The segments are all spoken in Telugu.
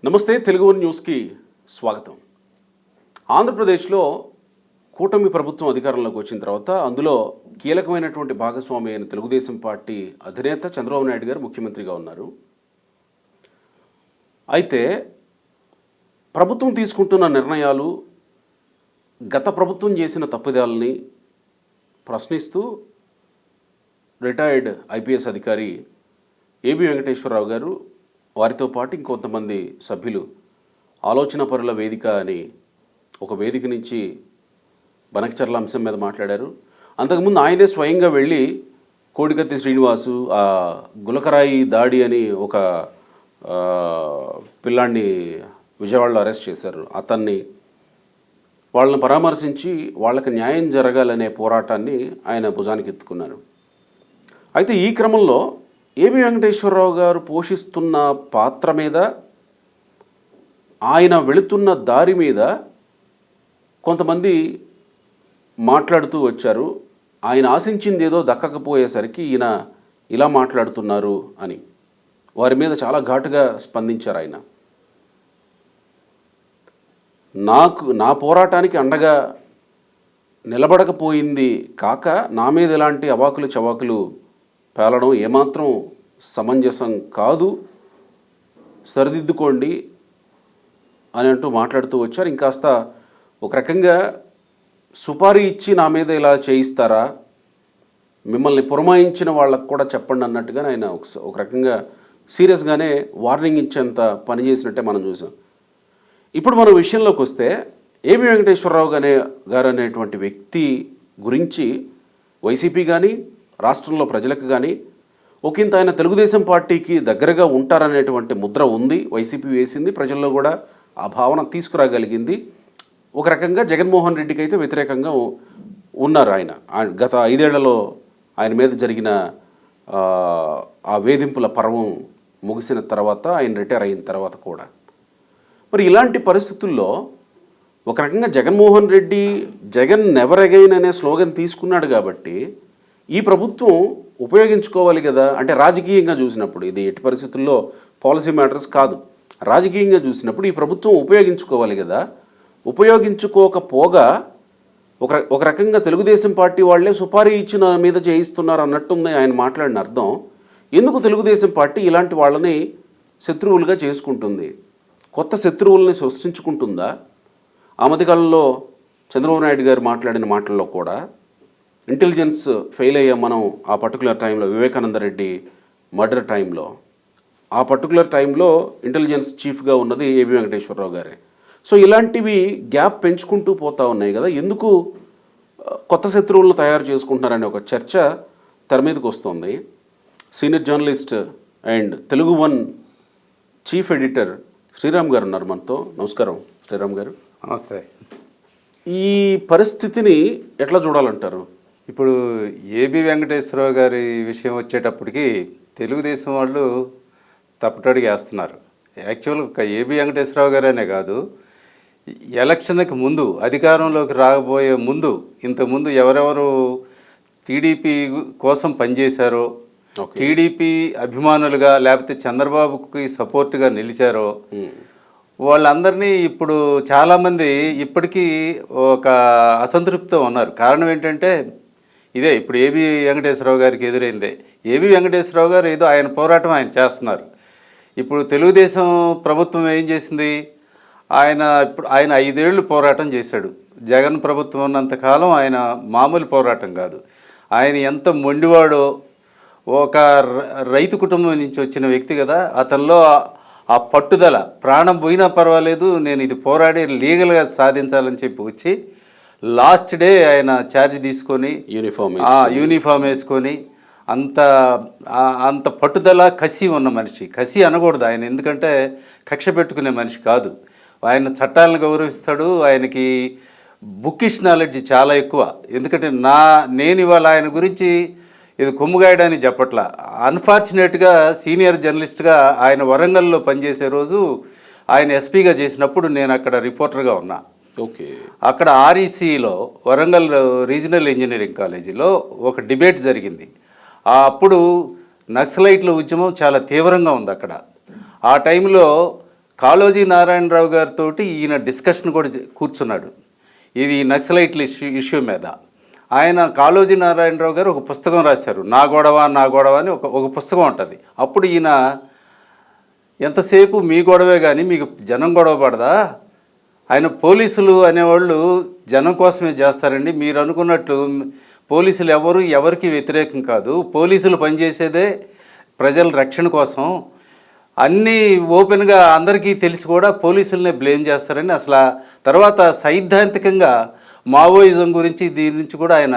నమస్తే తెలుగు వన్ న్యూస్కి స్వాగతం. ఆంధ్రప్రదేశ్లో కూటమి ప్రభుత్వం అధికారంలోకి వచ్చిన తర్వాత అందులో కీలకమైనటువంటి భాగస్వామి అయిన తెలుగుదేశం పార్టీ అధినేత చంద్రబాబు నాయుడు గారు ముఖ్యమంత్రిగా ఉన్నారు. అయితే ప్రభుత్వం తీసుకుంటున్న నిర్ణయాలు గత ప్రభుత్వం చేసిన తప్పిదాలని ప్రశ్నిస్తూ రిటైర్డ్ ఐపీఎస్ అధికారి ఏబి వెంకటేశ్వరరావు గారు వారితో పాటు ఇంకొంతమంది సభ్యులు ఆలోచన పరుల వేదిక అని ఒక వేదిక నుంచి బనకచర్ల అంశం మీద మాట్లాడారు. అంతకుముందు ఆయనే స్వయంగా వెళ్ళి కోడికత్తి శ్రీనివాసు ఆ గులకరాయి దాడి అని ఒక పిల్లాన్ని విజయవాడలో అరెస్ట్ చేశారు. అతన్ని వాళ్ళని పరామర్శించి వాళ్ళకి న్యాయం జరగాలనే పోరాటాన్ని ఆయన భుజానికి ఎత్తుకున్నారు. అయితే ఈ క్రమంలో ఏబి వెంకటేశ్వరరావు గారు పోషిస్తున్న పాత్ర మీద, ఆయన వెళుతున్న దారి మీద కొంతమంది మాట్లాడుతూ వచ్చారు. ఆయన ఆశించింది ఏదో దక్కకపోయేసరికి ఈయన ఇలా మాట్లాడుతున్నారు అని వారి మీద చాలా ఘాటుగా స్పందించారు. ఆయన నా పోరాటానికి అండగా నిలబడకపోయింది కాక నా మీద ఎలాంటి అవాకులు చవాకులు పేలడం ఏమాత్రం సమంజసం కాదు, సరిదిద్దుకోండి అని అంటూ మాట్లాడుతూ వచ్చారు. ఇంకాస్త ఒక రకంగా సుపారీ ఇచ్చి నా మీద ఇలా చేయిస్తారా, మిమ్మల్ని పురమాయించిన వాళ్ళకు కూడా చెప్పండి అన్నట్టుగా ఆయన ఒక రకంగా సీరియస్గానే వార్నింగ్ ఇచ్చేంత పని చేసినట్టే మనం చూసాం. ఇప్పుడు మన విషయంలోకి వస్తే ఏబి వెంకటేశ్వరరావు గారు అనేటువంటి వ్యక్తి గురించి వైసీపీ కానీ రాష్ట్రంలో ప్రజలకు కానీ ఒకంత ఆయన తెలుగుదేశం పార్టీకి దగ్గరగా ఉంటారనేటువంటి ముద్ర ఉంది, వైసీపీ వేసింది, ప్రజల్లో కూడా ఆ భావన తీసుకురాగలిగింది. ఒక రకంగా జగన్మోహన్ రెడ్డికి అయితే వ్యతిరేకంగా ఉన్నారు. ఆయన గత 5 ఏళ్లలో ఆయన మీద జరిగిన ఆ వేధింపుల పర్వం ముగిసిన తర్వాత, ఆయన రిటైర్ అయిన తర్వాత కూడా మరి ఇలాంటి పరిస్థితుల్లో ఒక రకంగా జగన్మోహన్ రెడ్డి జగన్ నెవర్ అగైన్ అనే స్లోగన్ తీసుకున్నాడు కాబట్టి ఈ ప్రభుత్వం ఉపయోగించుకోవాలి కదా. అంటే రాజకీయంగా చూసినప్పుడు ఇది ఎట్టి పరిస్థితుల్లో పాలసీ మ్యాటర్స్ కాదు, రాజకీయంగా చూసినప్పుడు ఈ ప్రభుత్వం ఉపయోగించుకోవాలి కదా. ఉపయోగించుకోకపోగా ఒక రకంగా తెలుగుదేశం పార్టీ వాళ్ళే సుపారీ ఇచ్చిన మీద చేయిస్తున్నారు అన్నట్టుంది ఆయన మాట్లాడిన అర్థం. ఎందుకు తెలుగుదేశం పార్టీ ఇలాంటి వాళ్ళని శత్రువులుగా చేసుకుంటుంది, కొత్త శత్రువుల్ని సృష్టించుకుంటుందా? ఆ మధ్యకాలంలో చంద్రబాబు నాయుడు గారు మాట్లాడిన మాటల్లో కూడా ఇంటెలిజెన్స్ ఫెయిల్ అయ్యాం మనం ఆ పర్టికులర్ టైంలో, వివేకానంద రెడ్డి మర్డర్ టైంలో, ఆ పర్టికులర్ టైంలో ఇంటెలిజెన్స్ చీఫ్గా ఉన్నది ఏబి వెంకటేశ్వరరావు గారే. సో ఇలాంటివి గ్యాప్ పెంచుకుంటూ పోతూ ఉన్నాయి కదా, ఎందుకు కొత్త శత్రువులను తయారు చేసుకుంటున్నారనే ఒక చర్చ తెర మీదకి వస్తుంది. Senior journalist and Telugu one chief editor Sriram garu ఉన్నారు మనతో. నమస్కారం శ్రీరామ్ గారు. నమస్తే. ఈ పరిస్థితిని ఎట్లా చూడాలంటారు? ఇప్పుడు ఏబి వెంకటేశ్వరరావు గారి విషయం వచ్చేటప్పటికి తెలుగుదేశం వాళ్ళు తప్పుటడుగు వేస్తున్నారు. యాక్చువల్గా ఏబి వెంకటేశ్వరరావు గారనే కాదు, ఎలక్షన్కి ముందు, అధికారంలోకి రాబోయే ముందు, ఇంతకుముందు ఎవరెవరు టీడీపీ కోసం పనిచేశారో, టీడీపీ అభిమానులుగా లేకపోతే చంద్రబాబుకి సపోర్ట్గా నిలిచారో వాళ్ళందరినీ ఇప్పుడు చాలామంది ఇప్పటికీ ఒక అసంతృప్తితో ఉన్నారు. కారణం ఏంటంటే ఇదే ఇప్పుడు ఏబి వెంకటేశ్వరరావు గారికి ఎదురైందే. ఏబి వెంకటేశ్వరరావు గారు ఏదో ఆయన పోరాటం ఆయన చేస్తున్నారు. ఇప్పుడు తెలుగుదేశం ప్రభుత్వం ఏం చేసింది, ఆయన 5 ఏళ్ళు పోరాటం చేశాడు. జగన్ ప్రభుత్వం ఉన్నంతకాలం ఆయన మామూలు పోరాటం కాదు. ఆయన ఎంత మొండివాడో, ఒక రైతు కుటుంబం నుంచి వచ్చిన వ్యక్తి కదా, అతనిలో ఆ పట్టుదల, ప్రాణం పోయినా పర్వాలేదు నేను ఇది పోరాడి లీగల్గా సాధించాలని చెప్పి వచ్చి లాస్ట్ డే ఆయన ఛార్జ్ తీసుకొని యూనిఫామ్ వేసుకొని అంత పట్టుదల, కసి ఉన్న మనిషి. కసి అనకూడదు ఆయన, ఎందుకంటే కక్ష పెట్టుకునే మనిషి కాదు. ఆయన చట్టాలను గౌరవిస్తాడు. ఆయనకి బుకిష్ నాలెడ్జ్ చాలా ఎక్కువ. ఎందుకంటే నేను ఇవాళ ఆయన గురించి ఇది కొమ్ముగాయడానికి చెప్పట్లా. అన్ఫార్చునేట్గా సీనియర్ జర్నలిస్ట్గా ఆయన వరంగల్లో పనిచేసే రోజు ఆయన ఎస్పీగా చేసినప్పుడు నేను అక్కడ రిపోర్టర్గా ఉన్నా. ఓకే. అక్కడ ఆర్ఈసీలో, వరంగల్ రీజనల్ ఇంజనీరింగ్ కాలేజీలో ఒక డిబేట్ జరిగింది. అప్పుడు నక్సలైట్ల ఉద్యమం చాలా తీవ్రంగా ఉంది అక్కడ. ఆ టైంలో కాళోజీ నారాయణరావు గారితో ఈయన డిస్కషన్ కూడా కూర్చున్నాడు ఇది నక్సలైట్ల ఇష్యూ మీద. ఆయన కాళోజీ నారాయణరావు గారు ఒక పుస్తకం రాశారు, నా గొడవ అని ఒక పుస్తకం ఉంటుంది. అప్పుడు ఈయన ఎంతసేపు మీ గొడవే కానీ మీకు జనం గొడవ పడదా, ఆయన పోలీసులు అనేవాళ్ళు జనం కోసమే చేస్తారండి, మీరు అనుకున్నట్లు పోలీసులు ఎవరికి వ్యతిరేకం కాదు, పోలీసులు పనిచేసేదే ప్రజల రక్షణ కోసం, అన్నీ ఓపెన్గా అందరికీ తెలిసి కూడా పోలీసులనే బ్లేమ్ చేస్తారని అసలు తర్వాత సైద్ధాంతికంగా మావోయిజం గురించి దీని నుంచి కూడా ఆయన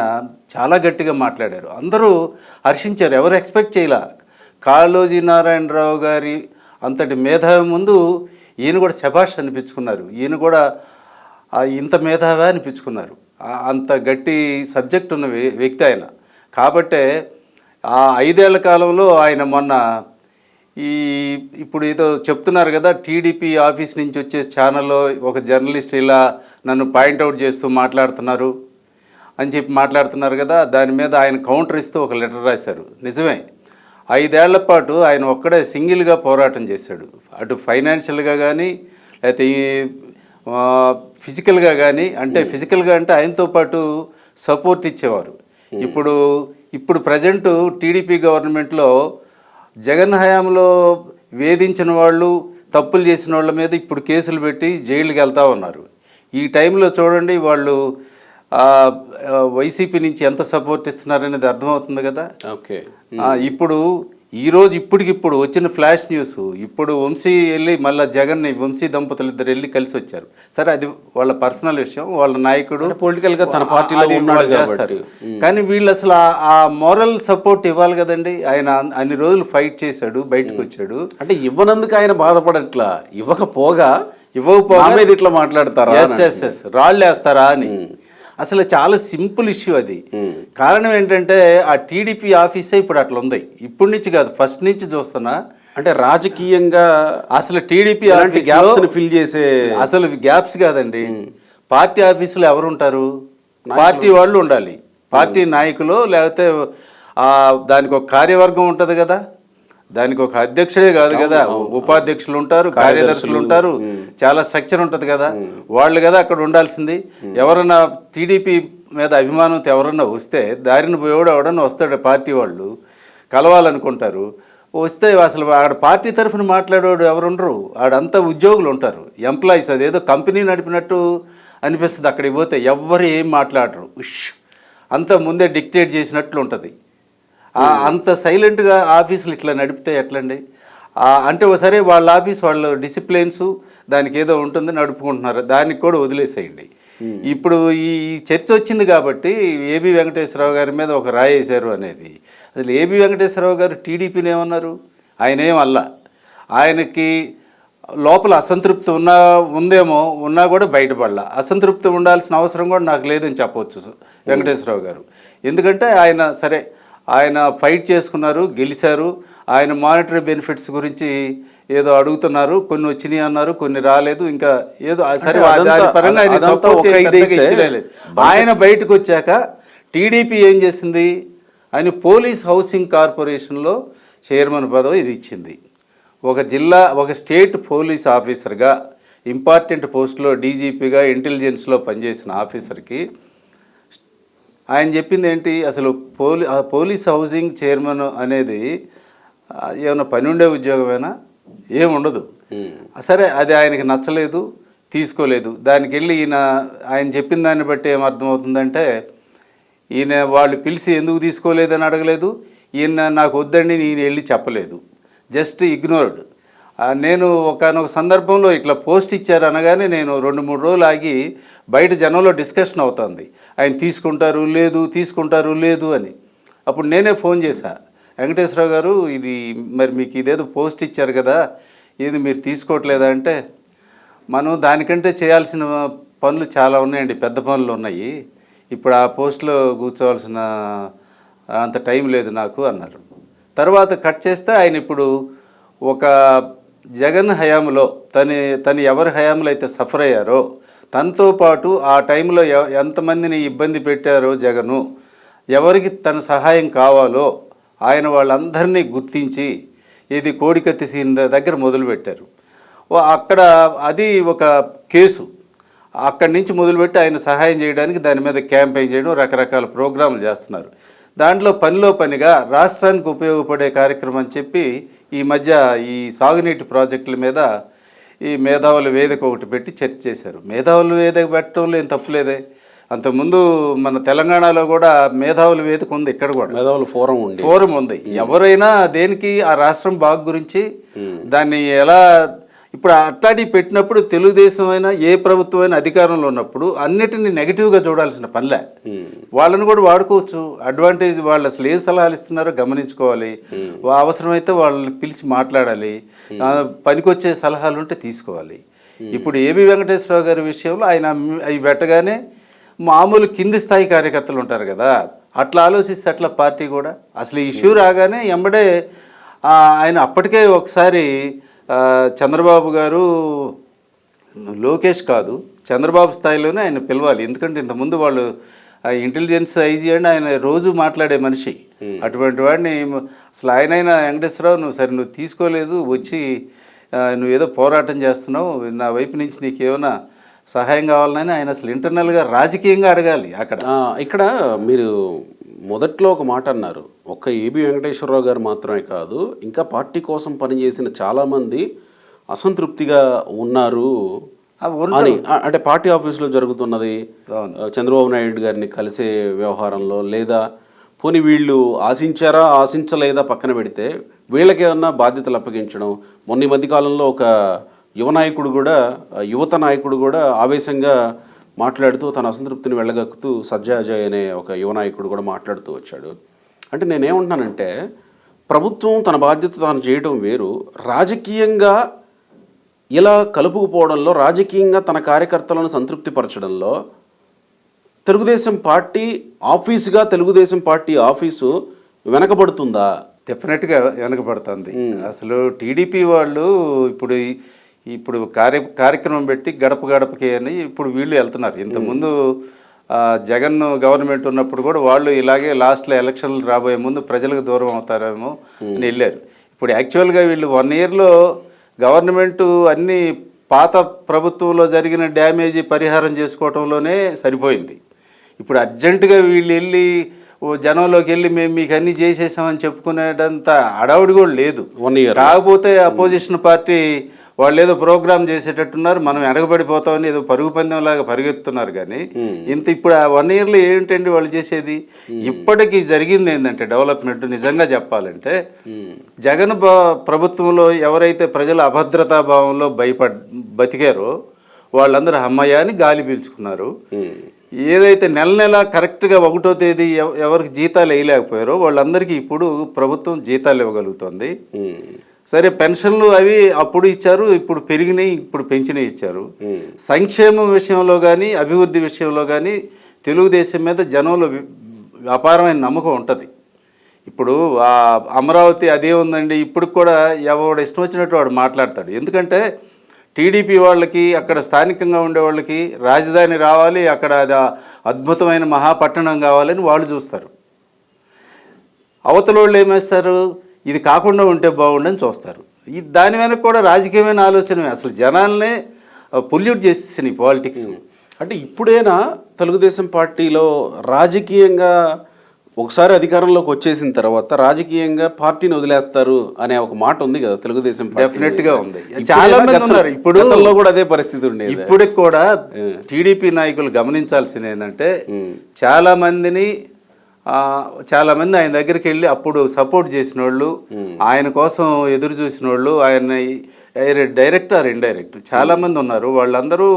చాలా గట్టిగా మాట్లాడారు. అందరూ హర్షించారు, ఎవరు ఎక్స్పెక్ట్ చేయలే. కాళోజీ నారాయణరావు గారి అంతటి మేధావి ముందు ఈయన కూడా శభాష్ అనిపించుకున్నారు, ఈయన కూడా ఇంత మేధావి అనిపించుకున్నారు. అంత గట్టి సబ్జెక్ట్ ఉన్న వ్యక్తి ఆయన. కాబట్టే ఆ 5 ఏళ్ల కాలంలో ఆయన మొన్న ఇప్పుడు ఏదో చెప్తున్నారు కదా, టీడీపీ ఆఫీస్ నుంచి వచ్చే ఛానల్లో ఒక జర్నలిస్ట్ ఇలా నన్ను పాయింట్అవుట్ చేస్తూ మాట్లాడుతున్నారు అని చెప్పి మాట్లాడుతున్నారు కదా, దాని మీద ఆయన కౌంటర్ ఇస్తూ ఒక లెటర్ రాశారు. నిజమే, 5 ఏళ్ల పాటు ఆయన ఒక్కడే సింగిల్గా పోరాటం చేశాడు. అటు ఫైనాన్షియల్గా కానీ లేకపోతే ఫిజికల్గా కానీ, అంటే ఫిజికల్గా అంటే ఆయనతో పాటు సపోర్ట్ ఇచ్చేవారు. ఇప్పుడు ప్రజెంట్ టీడీపీ గవర్నమెంట్లో జగన్ హయాంలో వేధించిన వాళ్ళు, తప్పులు చేసిన వాళ్ళ మీద ఇప్పుడు కేసులు పెట్టి జైలుకి వెళ్తూ ఉన్నారు. ఈ టైంలో చూడండి వాళ్ళు వైసీపీ నుంచి ఎంత సపోర్ట్ ఇస్తున్నారనేది అర్థమవుతుంది కదా. ఓకే, ఇప్పుడు ఇప్పటికిప్పుడు వచ్చిన ఫ్లాష్ న్యూస్, ఇప్పుడు వంశీ వెళ్ళి మళ్ళీ జగన్ని వంశీ దంపతులు ఇద్దరు వెళ్ళి కలిసి వచ్చారు. సరే, అది వాళ్ళ పర్సనల్ విషయం, వాళ్ళ నాయకుడు పొలిటికల్గా తన పార్టీలో ఉన్నాడు చేస్తారు. కానీ వీళ్ళు అసలు ఆ మోరల్ సపోర్ట్ ఇవ్వాలి కదండి. ఆయన అన్ని రోజులు ఫైట్ చేశాడు, బయటకు వచ్చాడు. అంటే ఇవ్వనందుకు ఆయన బాధపడట్లా, ఇవ్వకపోగా ఇట్లా మాట్లాడతారా, రాళ్ళు వేస్తారా అని. అసలు చాలా సింపుల్ ఇష్యూ అది. కారణం ఏంటంటే ఆ టీడీపీ ఆఫీసే ఇప్పుడు అట్లా ఉంది. ఇప్పటి నుంచి కాదు, ఫస్ట్ నుంచి చూస్తున్నా. అంటే రాజకీయంగా అసలు టీడీపీ ఫిల్ చేసే అసలు గ్యాప్స్ కాదండి. పార్టీ ఆఫీసులో ఎవరు ఉంటారు? పార్టీ వాళ్ళు ఉండాలి, పార్టీ నాయకులు, లేకపోతే దానికి ఒక కార్యవర్గం ఉంటుంది కదా, దానికి ఒక అధ్యక్షుడే కాదు కదా, ఉపాధ్యక్షులు ఉంటారు, కార్యదర్శులు ఉంటారు, చాలా స్ట్రక్చర్ ఉంటుంది కదా, వాళ్ళు కదా అక్కడ ఉండాల్సింది. ఎవరన్నా టీడీపీ మీద అభిమానంతో ఎవరన్నా వస్తే దారిని పోయేవాడు ఎవడన్నా వస్తాడు, పార్టీ వాళ్ళు కలవాలనుకుంటారు, వస్తే అసలు ఆడ పార్టీ తరఫున మాట్లాడేవాడు ఎవరుండరు, ఆడంతా ఉద్యోగులు ఉంటారు, ఎంప్లాయీస్. అదేదో కంపెనీ నడిపినట్టు అనిపిస్తుంది. అక్కడికి పోతే ఎవ్వరు ఏం మాట్లాడరు, అంతా ముందే డిక్టేట్ చేసినట్లు ఉంటుంది. అంత సైలెంట్గా ఆఫీసులు ఇట్లా నడిపితే ఎట్లండి? అంటే ఒకసారి వాళ్ళ ఆఫీస్ వాళ్ళ డిసిప్లిన్స్ దానికి ఏదో ఉంటుంది, నడుపుకుంటున్నారు, దానికి కూడా వదిలేసేయండి. ఇప్పుడు ఈ చర్చ వచ్చింది కాబట్టి ఏబి వెంకటేశ్వరరావు గారి మీద ఒక రాయి వేశారు అనేది. అసలు ఏబి వెంకటేశ్వరరావు గారు టీడీపీని ఏమన్నారు? ఆయన ఏమల్లా. ఆయనకి లోపల అసంతృప్తి ఉన్నా కూడా బయటపడలా. అసంతృప్తి ఉండాల్సిన అవసరం కూడా నాకు లేదని చెప్పవచ్చు వెంకటేశ్వరరావు గారు. ఎందుకంటే ఆయన ఫైట్ చేసుకున్నారు, గెలిచారు. ఆయన మానిటరీ బెనిఫిట్స్ గురించి ఏదో అడుగుతున్నారు, కొన్ని వచ్చినాయి అన్నారు, కొన్ని రాలేదు, ఇంకా ఏదో సరే దాని పరంగా ఆయన సపోర్ట్ ఇచ్చలేదు. ఆయన బయటకు వచ్చాక టీడీపీ ఏం చేసింది? ఆయన పోలీస్ హౌసింగ్ కార్పొరేషన్లో చైర్మన్ పదవి ఇది ఇచ్చింది. ఒక స్టేట్ పోలీస్ ఆఫీసర్గా ఇంపార్టెంట్ పోస్టులో డీజీపీగా ఇంటెలిజెన్స్లో పనిచేసిన ఆఫీసర్కి ఆయన చెప్పింది ఏంటి? అసలు పోలీస్ హౌసింగ్ చైర్మన్ అనేది ఏమైనా పని ఉండే ఉద్యోగమేనా? ఏముండదు. సరే, అది ఆయనకి నచ్చలేదు, తీసుకోలేదు. దానికి వెళ్ళి ఆయన చెప్పిన దాన్ని బట్టి ఏమర్థమవుతుందంటే, వాళ్ళు పిలిచి ఎందుకు తీసుకోలేదని అడగలేదు, నాకు వద్దండి నేను వెళ్ళి చెప్పలేదు, జస్ట్ ఇగ్నోర్డ్. నేను ఒకనొక సందర్భంలో ఇట్లా పోస్ట్ ఇచ్చారు అనగానే నేను 2-3 రోజులు ఆగి బయట జనంలో డిస్కషన్ అవుతుంది, ఆయన తీసుకుంటారు లేదు అని. అప్పుడు నేనే ఫోన్ చేశా, వెంకటేశ్వరరావు గారు ఇది మరి మీకు ఇదేదో పోస్ట్ ఇచ్చారు కదా, ఏది మీరు తీసుకోవట్లేదా అంటే, మనం దానికంటే చేయాల్సిన పనులు చాలా ఉన్నాయండి, పెద్ద పనులు ఉన్నాయి, ఇప్పుడు ఆ పోస్ట్లో కూర్చోవాల్సిన అంత టైం లేదు నాకు అన్నారు. తర్వాత కట్ చేస్తే ఆయన ఇప్పుడు ఒక జగన్ హయాంలో తను ఎవరి హయాంలో అయితే సఫర్ అయ్యారో తనతో పాటు ఆ టైంలో ఎంతమందిని ఇబ్బంది పెట్టారో జగను, ఎవరికి తన సహాయం కావాలో ఆయన వాళ్ళందరినీ గుర్తించి ఇది కోడికత్తి సీన్ దగ్గర మొదలుపెట్టారు. అక్కడ అది ఒక కేసు. అక్కడి నుంచి మొదలుపెట్టి ఆయన సహాయం చేయడానికి దాని మీద క్యాంపెయిన్ చేయడం, రకరకాల ప్రోగ్రాంలు చేస్తున్నారు. దాంట్లో పనిలో పనిగా రాష్ట్రానికి ఉపయోగపడే కార్యక్రమం అని చెప్పి ఈ మధ్య ఈ సాగునీటి ప్రాజెక్టుల మీద ఈ మేధావుల వేదిక ఒకటి పెట్టి చర్చ చేశారు. మేధావుల వేదిక పెట్టడంలో ఏం తప్పులేదే. అంతకుముందు మన తెలంగాణలో కూడా మేధావుల వేదిక ఉంది, ఇక్కడ కూడా మేధావుల ఫోరం ఉంది. ఎవరైనా దేనికి ఆ రాష్ట్రం బాగు గురించి దాన్ని ఎలా ఇప్పుడు అట్లాంటివి పెట్టినప్పుడు తెలుగుదేశం అయినా ఏ ప్రభుత్వం అయినా అధికారంలో ఉన్నప్పుడు అన్నిటిని నెగిటివ్గా చూడాల్సిన పనిలే. వాళ్ళని కూడా వాడుకోవచ్చు, అడ్వాంటేజ్. వాళ్ళు అసలు ఏ సలహాలు ఇస్తున్నారో గమనించుకోవాలి, అవసరమైతే వాళ్ళని పిలిచి మాట్లాడాలి, పనికొచ్చే సలహాలు ఉంటే తీసుకోవాలి. ఇప్పుడు ఏబి వెంకటేశ్వరరావు గారి విషయంలో ఆయన అవి పెట్టగానే మామూలు కింది స్థాయి కార్యకర్తలు ఉంటారు కదా, అట్లా ఆలోచిస్తే అట్లా పార్టీ కూడా అసలు ఈ ఇష్యూ రాగానే ఎంబడే ఆయన అప్పటికే ఒకసారి చంద్రబాబు గారు, లోకేష్ కాదు చంద్రబాబు స్థాయిలోనే ఆయన పిలవాలి. ఎందుకంటే ఇంతకుముందు వాళ్ళు ఇంటెలిజెన్స్ ఐజీ అండి, ఆయన రోజు మాట్లాడే మనిషి. అటువంటి వాడిని అసలు ఆయనైనా వెంకటేశ్వరరావు నువ్వు తీసుకోలేదు, వచ్చి నువ్వు ఏదో పోరాటం చేస్తున్నావు, నా వైపు నుంచి నీకేమైనా సహాయం కావాలని ఆయన అసలు ఇంటర్నల్గా రాజకీయంగా అడగాలి. ఇక్కడ మీరు మొదట్లో ఒక మాట అన్నారు, ఒక్క ఏబి వెంకటేశ్వరరావు గారు మాత్రమే కాదు, ఇంకా పార్టీ కోసం పనిచేసిన చాలామంది అసంతృప్తిగా ఉన్నారు అని. అంటే పార్టీ ఆఫీసులో జరుగుతున్నది, చంద్రబాబు నాయుడు గారిని కలిసే వ్యవహారంలో, లేదా పోనీ వీళ్ళు ఆశించారా ఆశించలేదా పక్కన పెడితే వీళ్ళకేమన్నా బాధ్యతలు అప్పగించడం. మొన్న ఈ మధ్యకాలంలో ఒక యువత నాయకుడు కూడా ఆవేశంగా మాట్లాడుతూ తన అసంతృప్తిని వెళ్ళగక్కుతూ సజ్జాజయ్ అనే ఒక యువ నాయకుడు కూడా మాట్లాడుతూ వచ్చాడు. అంటే నేనేమంటున్నానంటే ప్రభుత్వం తన బాధ్యత తాను చేయడం వేరు, రాజకీయంగా ఇలా కలుపుకుపోవడంలో, రాజకీయంగా తన కార్యకర్తలను సంతృప్తిపరచడంలో తెలుగుదేశం పార్టీ ఆఫీసుగా తెలుగుదేశం పార్టీ ఆఫీసు వెనకబడుతుందా? డెఫినెట్గా వెనకబడుతుంది. అసలు టీడీపీ వాళ్ళు ఇప్పుడు కార్యక్రమం పెట్టి గడప గడపకి అని ఇప్పుడు వీళ్ళు వెళ్తున్నారు. ఇంతకుముందు జగన్ గవర్నమెంట్ ఉన్నప్పుడు కూడా వాళ్ళు ఇలాగే లాస్ట్లో ఎలక్షన్లు రాబోయే ముందు ప్రజలకు దూరం అవుతారేమో అని వెళ్ళారు. ఇప్పుడు యాక్చువల్గా వీళ్ళు 1 ఇయర్లో గవర్నమెంటు అన్ని పాత ప్రభుత్వంలో జరిగిన డ్యామేజీ పరిహారం చేసుకోవటంలోనే సరిపోయింది. ఇప్పుడు అర్జెంటుగా వీళ్ళు వెళ్ళి జనంలోకి వెళ్ళి మేము మీకు అన్నీ చేసేసామని చెప్పుకునేటంత అడావుడి కూడా లేదు. 1 ఇయర్ కాకపోతే అపోజిషన్ పార్టీ వాళ్ళు ఏదో ప్రోగ్రామ్ చేసేటట్టున్నారు, మనం ఎడగబడిపోతామని ఏదో పరుగు పందెంలాగా పరిగెత్తున్నారు. కానీ ఇప్పుడు ఆ 1 ఇయర్లో ఏంటండి వాళ్ళు చేసేది? ఇప్పటికీ జరిగింది ఏంటంటే డెవలప్మెంట్ నిజంగా చెప్పాలంటే, జగన్ ప్రభుత్వంలో ఎవరైతే ప్రజల అభద్రతా భావంలో బతికారో వాళ్ళందరూ అమ్మయ్య అని గాలి పీల్చుకున్నారు. ఏదైతే నెల కరెక్ట్గా 1వ తేదీ ఎవరికి జీతాలు వేయలేకపోయారో వాళ్ళందరికీ ఇప్పుడు ప్రభుత్వం జీతాలు ఇవ్వగలుగుతుంది. సరే, పెన్షన్లు అవి అప్పుడు ఇచ్చారు, ఇప్పుడు పెరిగినాయి, ఇప్పుడు పెంచినవి ఇచ్చారు. సంక్షేమం విషయంలో కానీ అభివృద్ధి విషయంలో కానీ తెలుగుదేశం మీద జనంలో అపారమైన నమ్మకం ఉంటుంది. ఇప్పుడు అమరావతి అదే ఉందండి, ఇప్పుడు కూడా ఎవడు ఇష్టం వచ్చినట్టు వాడు మాట్లాడతాడు. ఎందుకంటే టీడీపీ వాళ్ళకి, అక్కడ స్థానికంగా ఉండే వాళ్ళకి రాజధాని రావాలి, అక్కడ అది అద్భుతమైన మహాపట్టణం కావాలని వాళ్ళు చూస్తారు. అవతల వాళ్ళు ఏమేస్తారు, ఇది కాకుండా ఉంటే బాగుండని చూస్తారు. దాని వెనక కూడా రాజకీయమైన ఆలోచన. అసలు జనాలనే పొల్యూట్ చేసేసినాయి పాలిటిక్స్. అంటే ఇప్పుడైనా తెలుగుదేశం పార్టీలో రాజకీయంగా ఒకసారి అధికారంలోకి వచ్చేసిన తర్వాత రాజకీయంగా పార్టీని వదిలేస్తారు అనే ఒక మాట ఉంది కదా తెలుగుదేశం పార్టీ. డెఫినెట్గా ఉంది, చాలా మంది ఉన్నారు. ఇప్పుడు కూడా అదే పరిస్థితి ఉండేది. ఇప్పటికి కూడా టీడీపీ నాయకులు గమనించాల్సింది ఏంటంటే, చాలామంది ఆయన దగ్గరికి వెళ్ళి అప్పుడు సపోర్ట్ చేసిన వాళ్ళు, ఆయన కోసం ఎదురు చూసిన వాళ్ళు, ఆయన డైరెక్ట్ ఆర్ ఇండైరెక్ట్ చాలామంది ఉన్నారు. వాళ్ళందరూ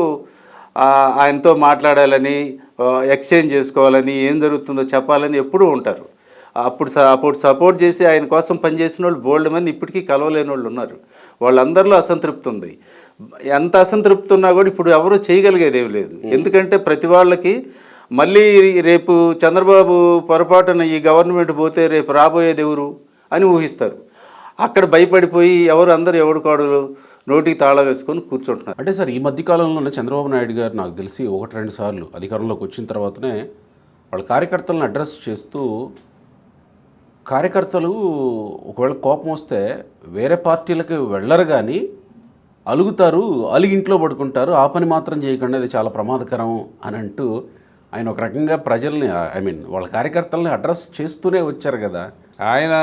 ఆయనతో మాట్లాడాలని, ఎక్స్చేంజ్ చేసుకోవాలని, ఏం జరుగుతుందో చెప్పాలని ఎప్పుడూ ఉంటారు. అప్పుడు సపోర్ట్ చేసి ఆయన కోసం పనిచేసిన వాళ్ళు బోల్డ్ మంది ఇప్పటికీ కలవలేని వాళ్ళు ఉన్నారు. వాళ్ళందరిలో అసంతృప్తి ఉంది. ఎంత అసంతృప్తి ఉన్నా కూడా ఇప్పుడు ఎవరూ చేయగలిగేది ఏమి లేదు. ఎందుకంటే ప్రతి వాళ్ళకి మళ్ళీ రేపు చంద్రబాబు పొరపాటున ఈ గవర్నమెంట్ పోతే రేపు రాబోయేది ఎవరు అని ఊహిస్తారు. అక్కడ భయపడిపోయి అందరూ ఎవడుకోడు నోటికి తాళం వేసుకొని కూర్చుంటున్నారు. అంటే సార్, ఈ మధ్యకాలంలోనే చంద్రబాబు నాయుడు గారు నాకు తెలిసి 1-2 సార్లు అధికారంలోకి వచ్చిన తర్వాతనే వాళ్ళ కార్యకర్తలను అడ్రస్ చేస్తూ, కార్యకర్తలు ఒకవేళ కోపం వస్తే వేరే పార్టీలకు వెళ్ళరు కానీ అలుగుతారు, అలిగి ఇంట్లో పడుకుంటారు, ఆ పని మాత్రం చేయకుండా అది చాలా ప్రమాదకరం అని అంటూ ఆయన ఒక రకంగా ప్రజల్ని వాళ్ళ కార్యకర్తల్ని అడ్రస్ చేస్తూనే వచ్చారు కదా. ఆయన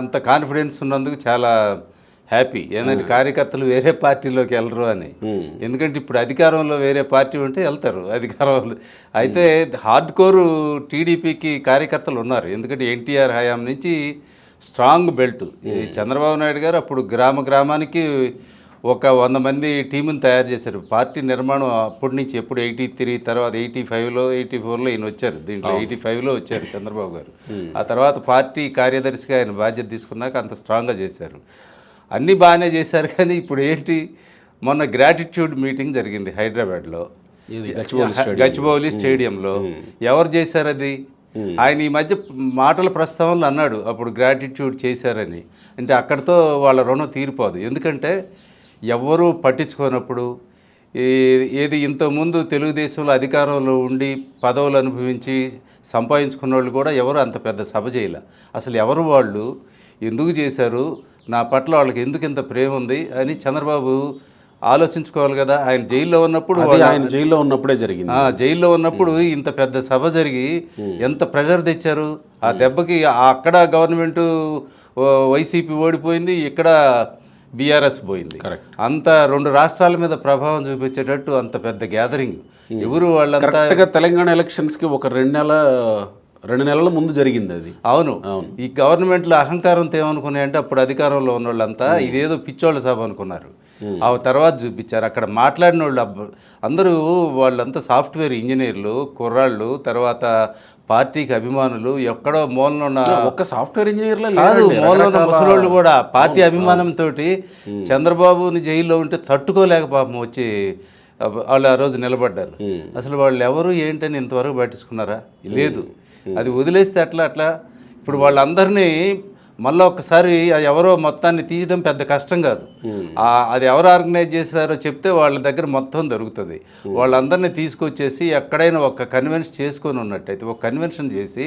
అంత కాన్ఫిడెన్స్ ఉన్నందుకు చాలా హ్యాపీ. ఏంటంటే కార్యకర్తలు వేరే పార్టీలోకి వెళ్ళరు అని. ఎందుకంటే ఇప్పుడు అధికారంలో వేరే పార్టీ ఉంటే వెళ్తారు అధికారంలో. అయితే హార్డ్ కోరు టీడీపీకి కార్యకర్తలు ఉన్నారు. ఎందుకంటే ఎన్టీఆర్ హయాం నుంచి స్ట్రాంగ్ బెల్ట్. ఈ చంద్రబాబు నాయుడు గారు అప్పుడు గ్రామానికి ఒక 100 మంది టీముని తయారు చేశారు. పార్టీ నిర్మాణం అప్పటి నుంచి ఎప్పుడు 83 తర్వాత 85లో 84లో ఈయన వచ్చారు. దీంట్లో 85లో వచ్చారు చంద్రబాబు గారు. ఆ తర్వాత పార్టీ కార్యదర్శిగా ఆయన బాధ్యత తీసుకున్నాక అంత స్ట్రాంగ్గా చేశారు. అన్నీ బాగానే చేశారు. కానీ ఇప్పుడు ఏంటి, మొన్న గ్రాటిట్యూడ్ మీటింగ్ జరిగింది హైదరాబాద్లో, గచ్చిబౌలి స్టేడియంలో. ఎవరు చేశారు అది? ఆయన ఈ మధ్య మాటల ప్రస్తావనలు అన్నాడు అప్పుడు గ్రాటిట్యూడ్ చేశారని. అంటే అక్కడితో వాళ్ళ రుణం తీరిపోదు. ఎందుకంటే ఎవరు పట్టించుకోనప్పుడు, ఏది ఇంతకుముందు తెలుగుదేశంలో అధికారంలో ఉండి పదవులు అనుభవించి సంపాదించుకున్న వాళ్ళు కూడా ఎవరు అంత పెద్ద సభ చేయలే. అసలు ఎవరు వాళ్ళు, ఎందుకు చేశారు, నా పట్ల వాళ్ళకి ఎందుకు ఇంత ప్రేమ ఉంది అని చంద్రబాబు ఆలోచించుకోవాలి కదా. ఆయన జైల్లో ఉన్నప్పుడు, ఆయన జైల్లో ఉన్నప్పుడే జరిగింది. జైల్లో ఉన్నప్పుడు ఇంత పెద్ద సభ జరిగి ఎంత ప్రెషర్ తెచ్చారు. ఆ దెబ్బకి అక్కడ గవర్నమెంటు వైసీపీ ఓడిపోయింది, ఇక్కడ బీఆర్ఎస్ పోయింది. అంత 2 రాష్ట్రాల మీద ప్రభావం చూపించేటట్టు అంత పెద్ద గ్యాదరింగ్. ఎవరు వాళ్ళంతా తెలంగాణ ఎలక్షన్స్కి ఒక 2 నెలల ముందు జరిగింది అది. అవును. ఈ గవర్నమెంట్లో అహంకారంతో ఏమనుకున్నాయంటే అప్పుడు అధికారంలో ఉన్న వాళ్ళంతా ఇదేదో పిచ్చోళ్ళ సభ అనుకున్నారు. ఆ తర్వాత చూపించారు. అక్కడ మాట్లాడిన వాళ్ళు అందరూ వాళ్ళంతా సాఫ్ట్వేర్ ఇంజనీర్లు, కుర్రాళ్ళు, తర్వాత పార్టీకి అభిమానులు. ఎక్కడో మూలన ఉన్న ఒక్క సాఫ్ట్వేర్ ఇంజనీర్లు కాదు, మూలన ఉన్న ముసలోళ్ళు కూడా పార్టీ అభిమానంతో చంద్రబాబుని జైల్లో ఉంటే తట్టుకోలేక పాపం వచ్చి వాళ్ళు ఆ రోజు నిలబడ్డారు. అసలు వాళ్ళు ఎవరు ఏంటని ఇంతవరకు పట్టించుకున్నారా? లేదు. అది వదిలేస్తే అట్లా ఇప్పుడు వాళ్ళందరినీ మళ్ళీ ఒక్కసారి ఎవరో మొత్తాన్ని తీయడం పెద్ద కష్టం కాదు. అది ఎవరు ఆర్గనైజ్ చేశారో చెప్తే వాళ్ళ దగ్గర మొత్తం దొరుకుతుంది. వాళ్ళందరినీ తీసుకొచ్చేసి ఎక్కడైనా ఒక కన్వెన్షన్ చేసుకొని ఉన్నట్టయితే ఒక కన్వెన్షన్ చేసి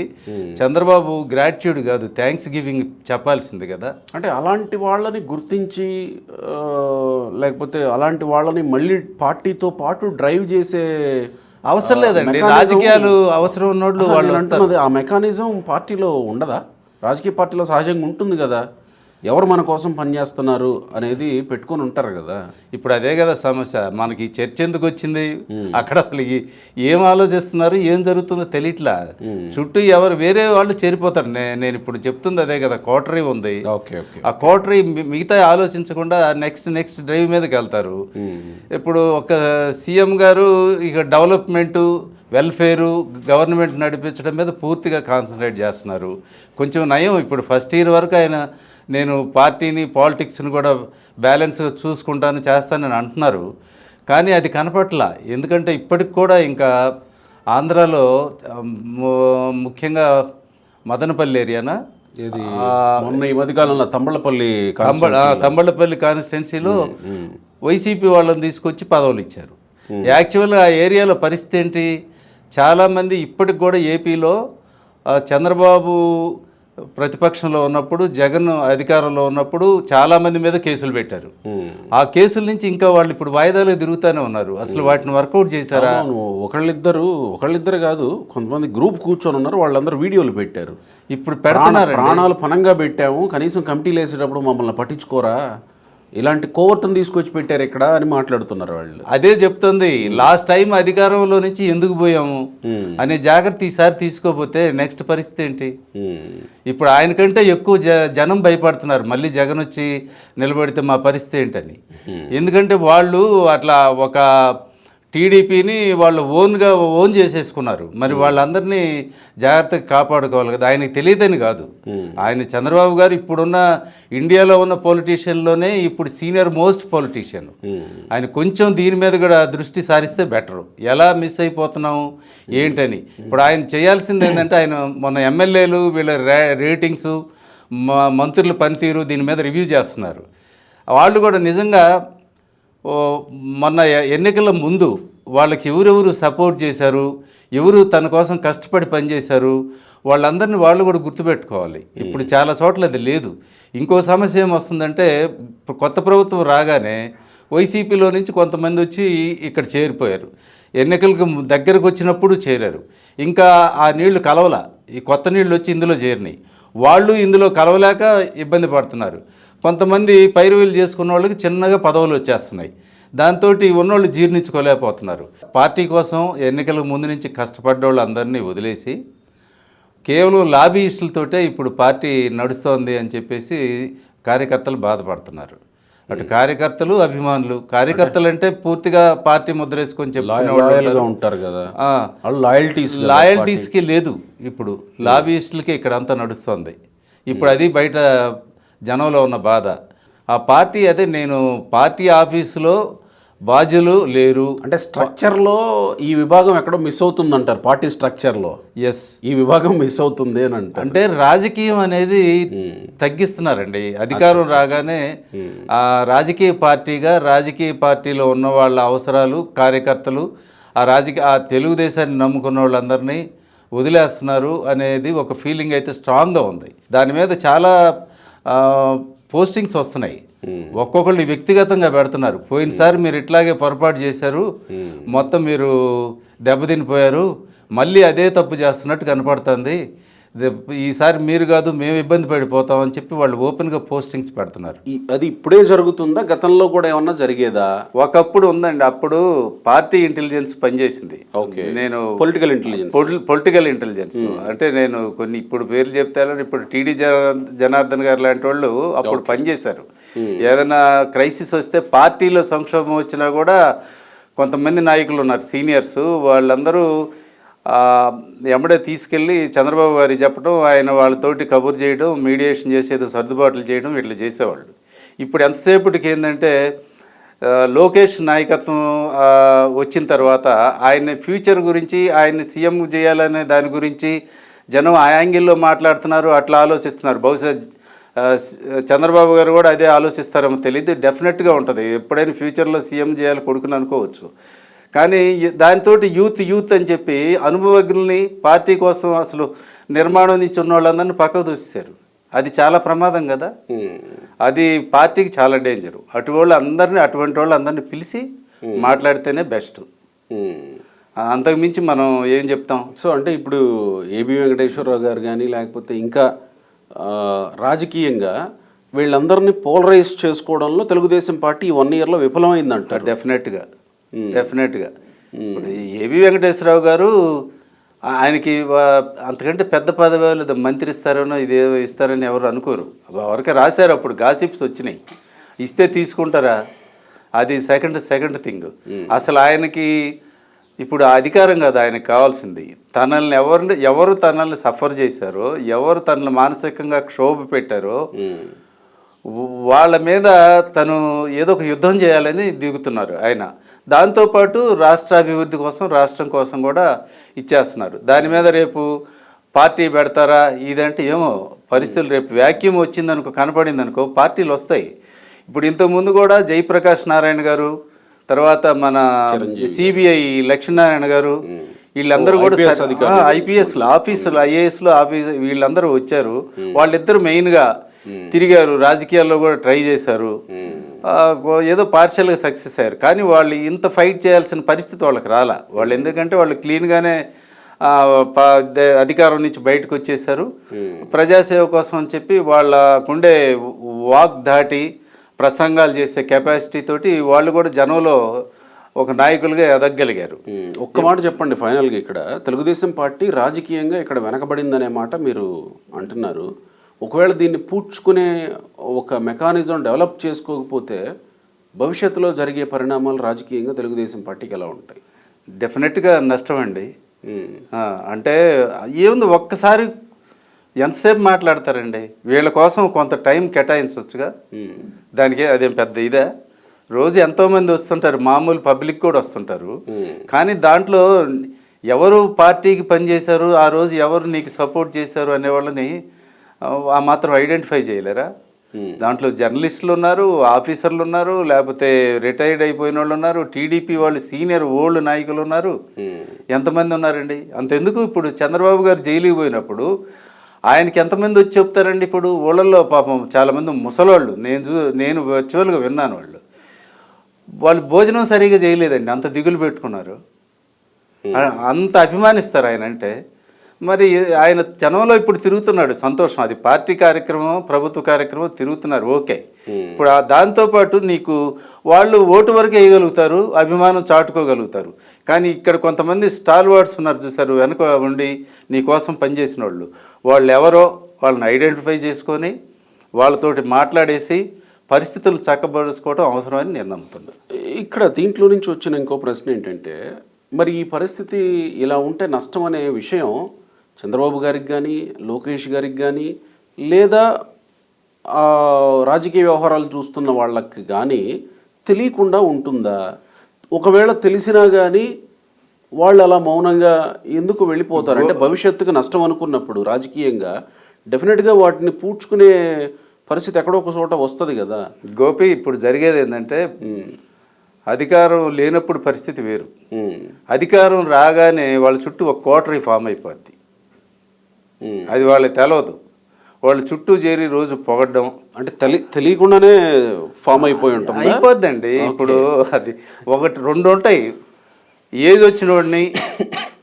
చంద్రబాబు గ్రాట్యూడ్ కాదు థ్యాంక్స్ గివింగ్ చెప్పాల్సింది కదా. అంటే అలాంటి వాళ్ళని గుర్తించి లేకపోతే అలాంటి వాళ్ళని మళ్ళీ పార్టీతో పాటు డ్రైవ్ చేసే అవసరం లేదండి. రాజకీయాలు అవసరం ఉన్నోళ్ళు వాళ్ళు అంటున్నది. ఆ మెకానిజం పార్టీలో ఉండదా? రాజకీయ పార్టీలో సహజంగా ఉంటుంది కదా, ఎవరు మన కోసం పనిచేస్తున్నారు అనేది పెట్టుకొని ఉంటారు కదా. ఇప్పుడు అదే కదా సమస్య. మనకి చర్చ ఎందుకు వచ్చింది? అక్కడ అసలు ఏం ఆలోచిస్తున్నారు, ఏం జరుగుతుందో తెలియట్లా. చుట్టూ ఎవరు వేరే వాళ్ళు చేరిపోతారు. నేను ఇప్పుడు చెప్తుంది అదే కదా. కోటరీ ఉంది, ఆ కోటరీ మిగతా ఆలోచించకుండా నెక్స్ట్ డ్రైవ్ మీదకి వెళ్తారు. ఇప్పుడు ఒక సీఎం గారు ఇక డెవలప్మెంటు, వెల్ఫేరు, గవర్నమెంట్ నడిపించడం మీద పూర్తిగా కాన్సన్ట్రేట్ చేస్తున్నారు. కొంచెం నయం. ఇప్పుడు ఫస్ట్ ఇయర్ వరకు ఆయన నేను పార్టీని పాలిటిక్స్ని కూడా బ్యాలెన్స్గా చూసుకుంటాను చేస్తానని అంటున్నారు. కానీ అది కనపట్ల. ఎందుకంటే ఇప్పటికి కూడా ఇంకా ఆంధ్రాలో ముఖ్యంగా మదనపల్లి ఏరియానా, ఇది మొన్న ఈ మధ్యకాలంలో తంబళ్ళపల్లి కాన్స్టిట్యున్సీలో వైసీపీ వాళ్ళని తీసుకొచ్చి పదవులు ఇచ్చారు. యాక్చువల్గా ఆ ఏరియాలో పరిస్థితి ఏంటి? చాలామంది ఇప్పటికి కూడా ఏపీలో చంద్రబాబు ప్రతిపక్షంలో ఉన్నప్పుడు, జగన్ అధికారంలో ఉన్నప్పుడు చాలామంది మీద కేసులు పెట్టారు. ఆ కేసుల నుంచి ఇంకా వాళ్ళు ఇప్పుడు వాయిదాలు తిరుగుతూనే ఉన్నారు. అసలు వాటిని వర్కౌట్ చేశారా? ఒకళ్ళిద్దరు కాదు, కొంతమంది గ్రూప్ కూర్చొని ఉన్నారు. వాళ్ళందరూ వీడియోలు పెట్టారు. ఇప్పుడు పెడుతున్నారు. ప్రాణాలు పనంగా పెట్టాము, కనీసం కమిటీలు వేసేటప్పుడు మమ్మల్ని పట్టించుకోరా, ఇలాంటి కోవర్టును తీసుకొచ్చి పెట్టారు ఇక్కడ అని మాట్లాడుతున్నారు వాళ్ళు. అదే చెప్తుంది. లాస్ట్ టైం అధికారంలో నుంచి ఎందుకు పోయాము అనే జాగ్రత్త ఈసారి తీసుకోపోతే నెక్స్ట్ పరిస్థితి ఏంటి? ఇప్పుడు ఆయనకంటే ఎక్కువ జనం భయపడుతున్నారు మళ్ళీ జగన్ వచ్చి నిలబడితే మా పరిస్థితి ఏంటని. ఎందుకంటే వాళ్ళు అట్లా ఒక టీడీపీని వాళ్ళు ఓన్ చేసేసుకున్నారు. మరి వాళ్ళందరినీ జాగ్రత్తగా కాపాడుకోవాలి కదా. ఆయనకి తెలియదని కాదు. ఆయన చంద్రబాబు గారు ఇప్పుడున్న ఇండియాలో ఉన్న పొలిటీషియన్లోనే ఇప్పుడు సీనియర్ మోస్ట్ పొలిటీషియన్. ఆయన కొంచెం దీని మీద కూడా దృష్టి సారిస్తే బెటరు. ఎలా మిస్ అయిపోతున్నాము ఏంటని. ఇప్పుడు ఆయన చేయాల్సింది ఏంటంటే, ఆయన మొన్న ఎమ్మెల్యేలు వీళ్ళ రేటింగ్స్, మంత్రుల పనితీరు దీని మీద రివ్యూ చేస్తున్నారు. వాళ్ళు కూడా నిజంగా మొన్న ఎన్నికల ముందు వాళ్ళకి ఎవరెవరు సపోర్ట్ చేశారు, ఎవరు తన కోసం కష్టపడి పనిచేశారు, వాళ్ళందరినీ వాళ్ళు కూడా గుర్తుపెట్టుకోవాలి. ఇప్పుడు చాలా చోట్ల అది లేదు. ఇంకో సమస్య ఏమొస్తుందంటే, కొత్త ప్రభుత్వం రాగానే వైసీపీలో నుంచి కొంతమంది వచ్చి ఇక్కడ చేరిపోయారు. ఎన్నికలకు దగ్గరకు వచ్చినప్పుడు చేరారు. ఇంకా ఆ నీళ్లు కలవల, ఈ కొత్త నీళ్ళు వచ్చి ఇందులో చేరినాయి. వాళ్ళు ఇందులో కలవలేక ఇబ్బంది పడుతున్నారు. కొంతమంది పైరువీలు చేసుకున్న వాళ్ళకి చిన్నగా పదవులు వచ్చేస్తున్నాయి. దాంతో ఉన్నోళ్ళు జీర్ణించుకోలేకపోతున్నారు. పార్టీ కోసం ఎన్నికలకు ముందు నుంచి కష్టపడ్డ వాళ్ళందరినీ వదిలేసి కేవలం లాబీయిస్టులతోటే ఇప్పుడు పార్టీ నడుస్తోంది అని చెప్పేసి కార్యకర్తలు బాధపడుతున్నారు. అటు కార్యకర్తలు, అభిమానులు. కార్యకర్తలు అంటే పూర్తిగా పార్టీ ముద్రేసుకొని చెప్పుకునే ఉంటారు కదా, లాయల్టీస్కి లేదు. ఇప్పుడు లాబీయిస్టులకి ఇక్కడ అంతా నడుస్తుంది. ఇప్పుడు అది బయట జనంలో ఉన్న బాధ. ఆ పార్టీ అదే, నేను పార్టీ ఆఫీసులో బాధ్యులు లేరు అంటే స్ట్రక్చర్లో ఈ విభాగం ఎక్కడో మిస్ అవుతుందంటారు. పార్టీ స్ట్రక్చర్లో ఎస్, ఈ విభాగం మిస్ అవుతుంది అని అంటే రాజకీయం అనేది తగ్గిస్తున్నారండి. అధికారం రాగానే ఆ రాజకీయ పార్టీగా, రాజకీయ పార్టీలో ఉన్న వాళ్ళ అవసరాలు, కార్యకర్తలు, ఆ తెలుగుదేశాన్ని నమ్ముకున్న వాళ్ళందరినీ వదిలేస్తున్నారు అనేది ఒక ఫీలింగ్ అయితే స్ట్రాంగ్గా ఉంది. దాని మీద చాలా పోస్టింగ్స్ వస్తున్నాయి. ఒక్కొక్కరిని వ్యక్తిగతంగా పెడుతున్నారు. పోయినసారి మీరు ఇట్లాగే పొరపాటు చేశారు, మొత్తం మీరు దెబ్బతినిపోయారు, మళ్ళీ అదే తప్పు చేస్తున్నట్టు కనపడుతుంది, ఈసారి మీరు కాదు మేము ఇబ్బంది పడిపోతామని చెప్పి వాళ్ళు ఓపెన్గా పోస్టింగ్స్ పెడుతున్నారు. అది ఇప్పుడే జరుగుతుందా, గతంలో కూడా ఏమన్నా జరిగేదా? ఒకప్పుడు ఉందండి. అప్పుడు పార్టీ ఇంటెలిజెన్స్ పనిచేసింది. ఓకే, నేను పొలిటికల్ ఇంటెలిజెన్స్ అంటే నేను కొన్ని ఇప్పుడు పేర్లు చెప్తాను. ఇప్పుడు టీడీ జనార్దన్ గారు లాంటి వాళ్ళు అప్పుడు పనిచేశారు. ఏదైనా క్రైసిస్ వస్తే, పార్టీలో సంక్షోభం వచ్చినా కూడా కొంతమంది నాయకులు ఉన్నారు సీనియర్స్, వాళ్ళందరూ ఎమ్మడే తీసుకెళ్ళి చంద్రబాబు గారికి చెప్పడం, ఆయన వాళ్ళతోటి కబుర్ చేయడం, మీడియేషన్ చేసేది, సర్దుబాట్లు చేయడం, ఇట్లా చేసేవాళ్ళు. ఇప్పుడు ఎంతసేపటికి ఏంటంటే లోకేష్ నాయకత్వం వచ్చిన తర్వాత ఆయన ఫ్యూచర్ గురించి, ఆయన్ని సీఎం చేయాలనే దాని గురించి జనం ఆ యాంగిల్లో మాట్లాడుతున్నారు, అట్లా ఆలోచిస్తున్నారు. బహుశా చంద్రబాబు గారు కూడా అదే ఆలోచిస్తారేమో తెలియదు. డెఫినెట్గా ఉంటుంది, ఎప్పుడైనా ఫ్యూచర్లో సీఎం చేయాలి కొడుకుని అనుకోవచ్చు. కానీ దాంతో యూత్ అని చెప్పి అనుభవజ్ఞుల్ని, పార్టీ కోసం అసలు నిర్మాణం నుంచి ఉన్న వాళ్ళందరినీ పక్కకు దూసేశారు. అది చాలా ప్రమాదం కదా, అది పార్టీకి చాలా డేంజరు. అటువంటి వాళ్ళందరినీ పిలిచి మాట్లాడితేనే బెస్ట్. అంతకుమించి మనం ఏం చెప్తాం? సో అంటే ఇప్పుడు ఏబి వెంకటేశ్వరరావు గారు కానీ, లేకపోతే ఇంకా రాజకీయంగా వీళ్ళందరినీ పోలరైజ్ చేసుకోవడంలో తెలుగుదేశం పార్టీ 1 yearలో విఫలమైందంటారు. డెఫినెట్గా. ఇప్పుడు ఏబి వెంకటేశ్వరరావు గారు, ఆయనకి అంతకంటే పెద్ద పదవి లేదా మంత్రి ఇస్తారనో ఇదేదో ఇస్తారని ఎవరు అనుకోరు. ఎవరికి రాశారు, అప్పుడు గాసిప్స్ వచ్చినాయి, ఇస్తే తీసుకుంటారా, అది సెకండ్ థింగ్. అసలు ఆయనకి ఇప్పుడు అధికారం కాదు ఆయనకు కావాల్సింది. ఎవరు తనల్ని సఫర్ చేశారో, ఎవరు తనని మానసికంగా క్షోభ పెట్టారో వాళ్ళ మీద తను ఏదో ఒక యుద్ధం చేయాలని దిగుతున్నారు ఆయన. దాంతోపాటు రాష్ట్రాభివృద్ధి కోసం, రాష్ట్రం కోసం కూడా ఇచ్చేస్తున్నారు. దాని మీద రేపు పార్టీ పెడతారా ఇదంటే ఏమో పరిస్థితులు, రేపు వ్యాక్యూమ్ వచ్చిందనుకో, కనపడిందనుకో పార్టీలు వస్తాయి. ఇప్పుడు ఇంతకుముందు కూడా జయప్రకాష్ నారాయణ గారు, తర్వాత మన సిబిఐ లక్ష్మీనారాయణ గారు, వీళ్ళందరూ కూడా ఐపీఎస్లు ఆఫీసులు, ఐఏఎస్లు వీళ్ళందరూ వచ్చారు. వాళ్ళిద్దరు మెయిన్గా తిరిగారు, రాజకీయాల్లో కూడా ట్రై చేశారు, ఏదో పార్షియల్గా సక్సెస్ అయ్యారు. కానీ వాళ్ళు ఇంత ఫైట్ చేయాల్సిన పరిస్థితి వాళ్ళకి రాలా. వాళ్ళు ఎందుకంటే వాళ్ళు క్లీన్గానే అధికారం నుంచి బయటకు వచ్చేసారు. ప్రజాసేవ కోసం అని చెప్పి వాళ్ళకుండే వాక్ దాటి ప్రసంగాలు చేసే కెపాసిటీ తోటి వాళ్ళు కూడా జనంలో ఒక నాయకులుగా ఎదగగలిగారు. ఒక్క మాట చెప్పండి ఫైనల్గా, ఇక్కడ తెలుగుదేశం పార్టీ రాజకీయంగా ఇక్కడ వెనకబడిందనే మాట మీరు అంటున్నారు. ఒకవేళ దీన్ని పూడ్చుకునే ఒక మెకానిజం డెవలప్ చేసుకోకపోతే భవిష్యత్తులో జరిగే పరిణామాలు రాజకీయంగా తెలుగుదేశం పార్టీకి ఎలా ఉంటాయి? డెఫినెట్గా నష్టం అండి. అంటే ఏముంది, ఒక్కసారి ఎంతసేపు మాట్లాడతారండి? వీళ్ళ కోసం కొంత టైం కేటాయించవచ్చుగా. దానికి అదేం పెద్ద ఇదే. రోజు ఎంతోమంది వస్తుంటారు, మామూలు పబ్లిక్ కూడా వస్తుంటారు. కానీ దాంట్లో ఎవరు పార్టీకి పనిచేశారు, ఆ రోజు ఎవరు నీకు సపోర్ట్ చేశారు అనే వాళ్ళని ఆ మాత్రం ఐడెంటిఫై చేయలేరా? దాంట్లో జర్నలిస్టులు ఉన్నారు, ఆఫీసర్లు ఉన్నారు, లేకపోతే రిటైర్డ్ అయిపోయిన వాళ్ళు ఉన్నారు, టీడీపీ వాళ్ళు సీనియర్ ఓల్డ్ నాయకులు ఉన్నారు. ఎంతమంది ఉన్నారండి? అంతెందుకు, ఇప్పుడు చంద్రబాబు గారు జైలుకి పోయినప్పుడు ఆయనకి ఎంతమంది వచ్చి చెప్తారండి? ఇప్పుడు ఊళ్ళల్లో పాపం చాలామంది ముసలోళ్ళు, నేను వర్చువల్గా విన్నాను, వాళ్ళు వాళ్ళు భోజనం సరిగా చేయలేదండి, అంత దిగులు పెట్టుకున్నారు. అంత అభిమానిస్తారు ఆయన అంటే. మరి ఆయన జనంలో ఇప్పుడు తిరుగుతున్నాడు, సంతోషం. అది పార్టీ కార్యక్రమం, ప్రభుత్వ కార్యక్రమం, తిరుగుతున్నారు, ఓకే. ఇప్పుడు దాంతోపాటు నీకు వాళ్ళు ఓటు వరకు వేయగలుగుతారు, అభిమానం చాటుకోగలుగుతారు. కానీ ఇక్కడ కొంతమంది స్టాల్ వర్డ్స్ ఉన్నారు చూసారు, వెనుక ఉండి నీ కోసం పనిచేసిన వాళ్ళు, వాళ్ళు ఎవరో వాళ్ళని ఐడెంటిఫై చేసుకొని వాళ్ళతోటి మాట్లాడేసి పరిస్థితులు చక్కబరుచుకోవడం అవసరమని నేను నమ్ముతున్నాను. ఇక్కడ దీంట్లో నుంచి వచ్చిన ఇంకో ప్రశ్న ఏంటంటే, మరి ఈ పరిస్థితి ఇలా ఉంటే నష్టం అనే విషయం చంద్రబాబు గారికి కానీ, లోకేష్ గారికి కానీ, లేదా రాజకీయ వ్యవహారాలు చూస్తున్న వాళ్ళకి కానీ తెలియకుండా ఉంటుందా? ఒకవేళ తెలిసినా కానీ వాళ్ళు అలా మౌనంగా ఎందుకు వెళ్ళిపోతారు? అంటే భవిష్యత్తుకు నష్టం అనుకున్నప్పుడు రాజకీయంగా డెఫినెట్గా వాటిని పూడ్చుకునే పరిస్థితి ఎక్కడో ఒక చోట వస్తుంది కదా. గోపి, ఇప్పుడు జరిగేది ఏంటంటే అధికారం లేనప్పుడు పరిస్థితి వేరు, అధికారం రాగానే వాళ్ళ చుట్టూ ఒక కోటరీ ఫామ్ అయిపోద్ది. అది వాళ్ళకి తెలవదు, వాళ్ళ చుట్టూ చేరి రోజు పొగడ్డం. అంటే తెలియకుండానే ఫామ్ అయిపోయి ఉంటుంది, అయిపోద్దండి. ఇప్పుడు అది ఒకటి రెండు ఉంటాయి, ఏజ్ వచ్చిన వాడిని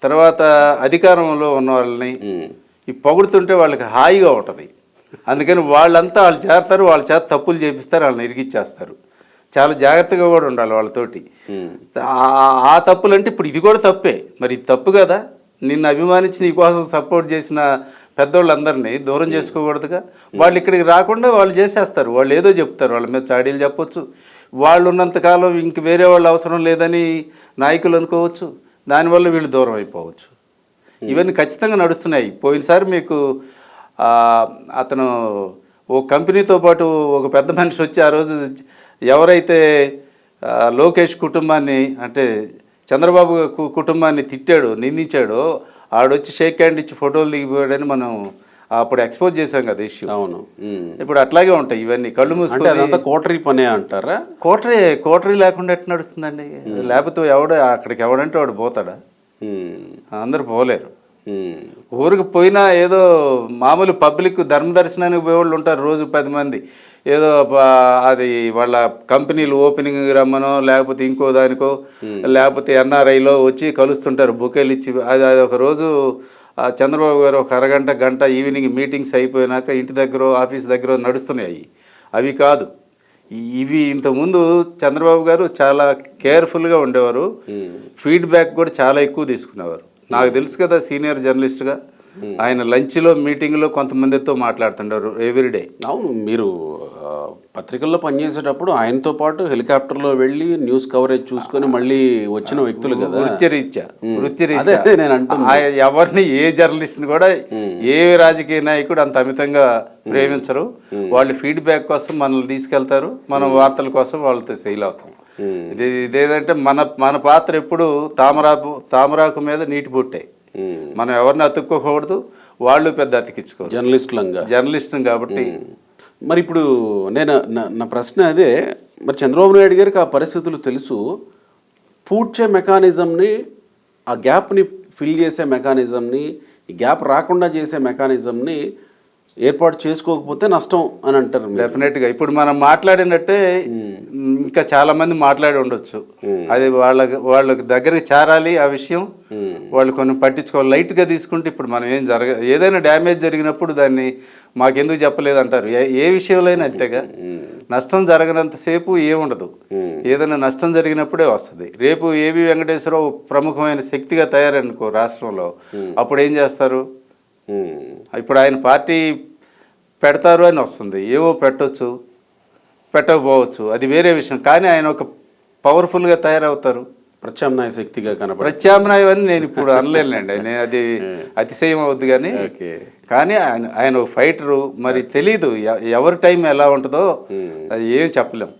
తర్వాత అధికారంలో ఉన్న వాళ్ళని ఈ పొగుడుతుంటే వాళ్ళకి హాయిగా ఉంటుంది. అందుకని వాళ్ళంతా వాళ్ళు చేస్తారు, వాళ్ళ చేత తప్పులు చేపిస్తారు, వాళ్ళని ఇరిగిచ్చేస్తారు. చాలా జాగ్రత్తగా కూడా ఉండాలి వాళ్ళతోటి. ఆ తప్పులు అంటే ఇప్పుడు ఇది కూడా తప్పే, మరి ఇది తప్పు కదా. నిన్ను అభిమానించి నీ కోసం సపోర్ట్ చేసిన పెద్దోళ్ళందరినీ దూరం చేసుకోకూడదుగా. వాళ్ళు ఇక్కడికి రాకుండా వాళ్ళు చేసేస్తారు, వాళ్ళు ఏదో చెప్తారు, వాళ్ళ మీద చాడీలు చెప్పొచ్చు. వాళ్ళు ఉన్నంతకాలం ఇంక వేరే వాళ్ళు అవసరం లేదని నాయకులు అనుకోవచ్చు, దానివల్ల వీళ్ళు దూరం అయిపోవచ్చు. ఇవన్నీ ఖచ్చితంగా నడుస్తున్నాయి. పోయినసారి మీకు అతను ఓ కంపెనీతో పాటు ఒక పెద్ద మనిషి వచ్చి ఆ రోజు ఎవరైతే లోకేష్ కుటుంబాన్ని అంటే చంద్రబాబు కుటుంబాన్ని తిట్టాడో, నిందించాడో, ఆడొచ్చి షేక్ హ్యాండ్ ఇచ్చి ఫోటోలు దిగిపోయాడని మనం అప్పుడు ఎక్స్పోజ్ చేసాం కదా ఇష్యూ. అవును. ఇప్పుడు అట్లాగే ఉంటాయి ఇవన్నీ. కళ్ళు మూసుకుంటే కోటరీ పనే అంటారా? కోటరీ లేకుండా ఎట్లా నడుస్తుందండి? లేకపోతే అక్కడికి ఎవడంటే వాడు పోతాడా? అందరు పోలేరు. ఊరికి పోయినా ఏదో మామూలు పబ్లిక్ ధర్మదర్శనానికి పోయేవాళ్ళు ఉంటారు రోజు 10 మంది. ఏదో అది వాళ్ళ కంపెనీలు ఓపెనింగ్ రమ్మనో లేకపోతే ఇంకో దానికో లేకపోతే ఎన్ఆర్ఐలో వచ్చి కలుస్తుంటారు బొకేలు ఇచ్చి. అది ఒక రోజు చంద్రబాబు గారు ఒక అరగంట గంట ఈవినింగ్ మీటింగ్స్ అయిపోయినాక ఇంటి దగ్గర ఆఫీస్ దగ్గర నడుస్తున్నాయి. అవి కాదు ఇవి. ఇంతకుముందు చంద్రబాబు గారు చాలా కేర్ఫుల్గా ఉండేవారు, ఫీడ్బ్యాక్ కూడా చాలా ఎక్కువ తీసుకునేవారు. నాకు తెలుసు కదా, సీనియర్ జర్నలిస్ట్గా ఆయన లంచ్లో మీటింగ్లో కొంతమందితో మాట్లాడుతుంటారు ఎవ్రీడే. అవును, మీరు పత్రికల్లో పనిచేసేటప్పుడు ఆయనతో పాటు హెలికాప్టర్లో వెళ్ళి న్యూస్ కవరేజ్ చూసుకొని మళ్ళీ వచ్చిన వ్యక్తులు కదా. వృత్తిరీత్యా నేను అంటున్నా, ఎవరిని ఏ జర్నలిస్ట్ని కూడా ఏ రాజకీయ నాయకుడు అంత అమితంగా ప్రేమించరు. వాళ్ళు ఫీడ్బ్యాక్ కోసం మనల్ని తీసుకెళ్తారు, మనం వార్తల కోసం వాళ్ళతో సెయిల్ అవుతాం. ఇదేంటంటే మన పాత్ర ఎప్పుడు తామరాకు మీద నీటి బొట్టే. మనం ఎవరిని అతుక్కోకూడదు, వాళ్ళు పెద్ద అతికించుకోరు. జర్నలిస్టు కాబట్టి. మరి ఇప్పుడు నా ప్రశ్న అదే, మరి చంద్రబాబు నాయుడు గారికి ఆ పరిస్థితులు తెలుసు, పూడ్చే మెకానిజంని, ఆ గ్యాప్ని ఫిల్ చేసే మెకానిజంని, ఈ గ్యాప్ రాకుండా చేసే మెకానిజంని ఏర్పాటు చేసుకోకపోతే నష్టం అని అంటారు. డెఫినెట్గా ఇప్పుడు మనం మాట్లాడినట్టే ఇంకా చాలా మంది మాట్లాడి ఉండొచ్చు. అది వాళ్ళ దగ్గరికి చేరాలి ఆ విషయం, వాళ్ళు కొన్ని పట్టించుకోవాలి. లైట్గా తీసుకుంటే ఇప్పుడు మనం ఏదైనా డ్యామేజ్ జరిగినప్పుడు దాన్ని మాకెందుకు చెప్పలేదు అంటారు. ఏ విషయంలో అయినా అంతేగా. నష్టం జరగనంతసేపు ఏముండదు, ఏదైనా నష్టం జరిగినప్పుడే వస్తుంది. రేపు ఏబి వెంకటేశ్వరరావు ప్రముఖమైన శక్తిగా తయారనుకో రాష్ట్రంలో, అప్పుడు ఏం చేస్తారు? ఇప్పుడు ఆయన పార్టీ పెడతారు అని వస్తుంది, ఏవో పెట్టవచ్చు, పెట్టకపోవచ్చు, అది వేరే విషయం. కానీ ఆయన ఒక పవర్ఫుల్గా తయారవుతారు, ప్రత్యామ్నాయ శక్తిగా ప్రత్యామ్నాయం అని నేను ఇప్పుడు అనలేనండి, నేను అది అతిశయం అవుద్ది. కానీ ఆయన ఒక ఫైటరు. మరి తెలీదు ఎవరి టైం ఎలా ఉంటుందో అది ఏం చెప్పలేం.